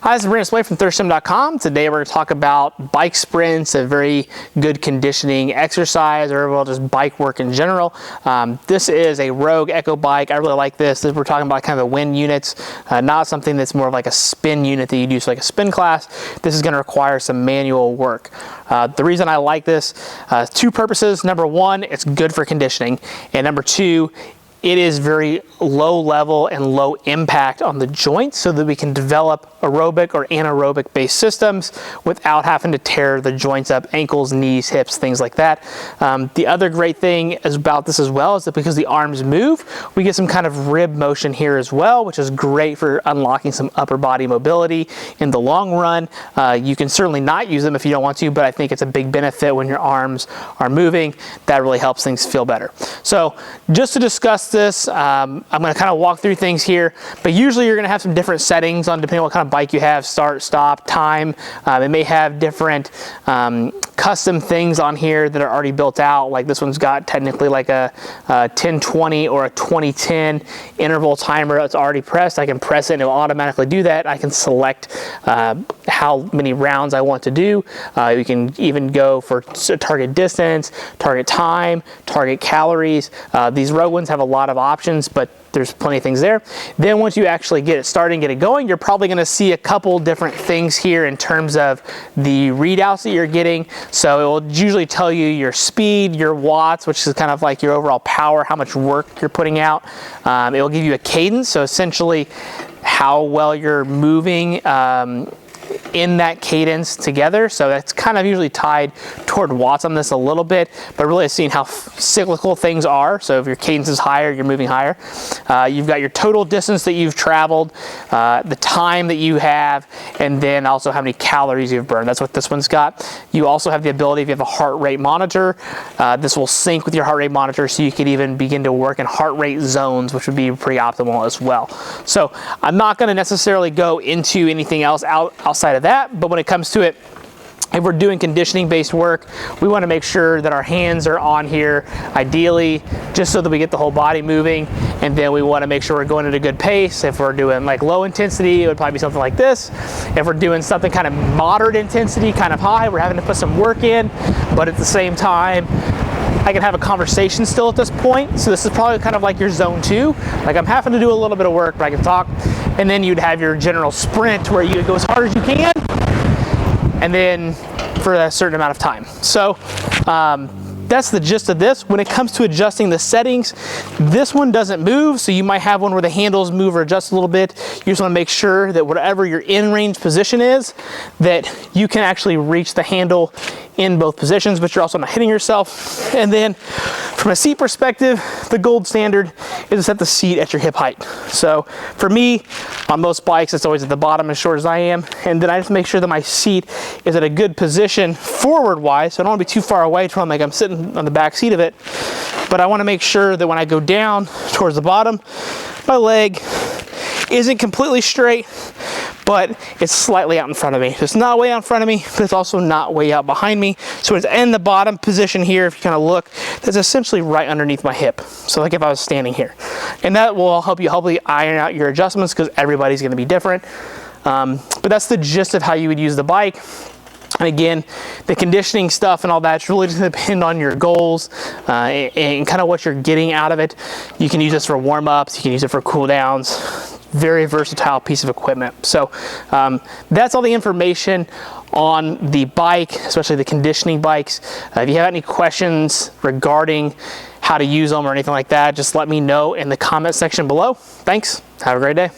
Hi, this is Brandon Slay from ThirstSim.com. Today we're going to talk about bike sprints, a very good conditioning exercise, or well, just bike work in general. This is a Rogue Echo bike. I really like this. We're talking about kind of the wind units, not something that's more of like a spin unit that you'd use like a spin class. This is going to require some manual work. The reason I like this, two purposes. Number one, it's good for conditioning, and number two, it is very low level and low impact on the joints so that we can develop aerobic or anaerobic based systems without having to tear the joints up, ankles, knees, hips, things like that. The other great thing about this as well is that because the arms move, we get some kind of rib motion here as well, which is great for unlocking some upper body mobility in the long run. You can certainly not use them if you don't want to, but I think it's a big benefit when your arms are moving. That really helps things feel better. So just to discuss this, I'm going to kind of walk through things here, but usually you're going to have some different settings on depending on what kind of bike you have, start, stop, time. It may have different custom things on here that are already built out. Like this one's got technically like a 10-20 or a 20-10 interval timer that's already pressed. I can press it and it'll automatically do that. I can select how many rounds I want to do. We can even go for target distance, target time, target calories. These Rogue ones have a lot of options, but there's plenty of things there. Then once you actually get it started and get it going, you're probably going to see a couple different things here in terms of the readouts that you're getting. So it will usually tell you your speed, your watts, which is kind of like your overall power, how much work you're putting out. It will give you a cadence, so essentially how well you're moving in that cadence together. So that's kind of usually tied toward watts on this a little bit, but really seeing how cyclical things are. So if your cadence is higher, you're moving higher. You've got your total distance that you've traveled, the time that you have, and then also how many calories you've burned. That's what this one's got. You also have the ability, if you have a heart rate monitor, this will sync with your heart rate monitor, so you could even begin to work in heart rate zones, which would be pretty optimal as well. So I'm not going to necessarily go into anything else outside of that, but when it comes to it, if we're doing conditioning based work, we want to make sure that our hands are on here, ideally just so that we get the whole body moving, and then we want to make sure we're going at a good pace. If we're doing like low intensity, it would probably be something like this. If we're doing something kind of moderate intensity, kind of high, we're having to put some work in, but at the same time I can have a conversation still at this point. So this is probably kind of like your zone 2. Like I'm having to do a little bit of work, but I can talk. And then you'd have your general sprint where you go as hard as you can, and then for a certain amount of time. So that's the gist of this. When it comes to adjusting the settings, this one doesn't move, so you might have one where the handles move or adjust a little bit. You just want to make sure that whatever your in-range position is, that you can actually reach the handle in both positions, but you're also not hitting yourself. And then from a seat perspective, the gold standard is to set the seat at your hip height. So for me, on most bikes, it's always at the bottom as short as I am. And then I just make sure that my seat is at a good position forward-wise, so I don't want to be too far away from like I'm sitting on the back seat of it. But I want to make sure that when I go down towards the bottom, my leg isn't completely straight, but it's slightly out in front of me. So it's not way out in front of me, but it's also not way out behind me. So it's in the bottom position here, if you kind of look, that's essentially right underneath my hip. So like if I was standing here. And that will help you hopefully iron out your adjustments, because everybody's going to be different. But that's the gist of how you would use the bike. And again, the conditioning stuff and all that's really just depend on your goals and kind of what you're getting out of it. You can use this for warm-ups, you can use it for cool downs. Very versatile piece of equipment. So that's all the information on the bike, especially the conditioning bikes. If you have any questions regarding how to use them or anything like that, just let me know in the comment section below. Thanks. Have a great day.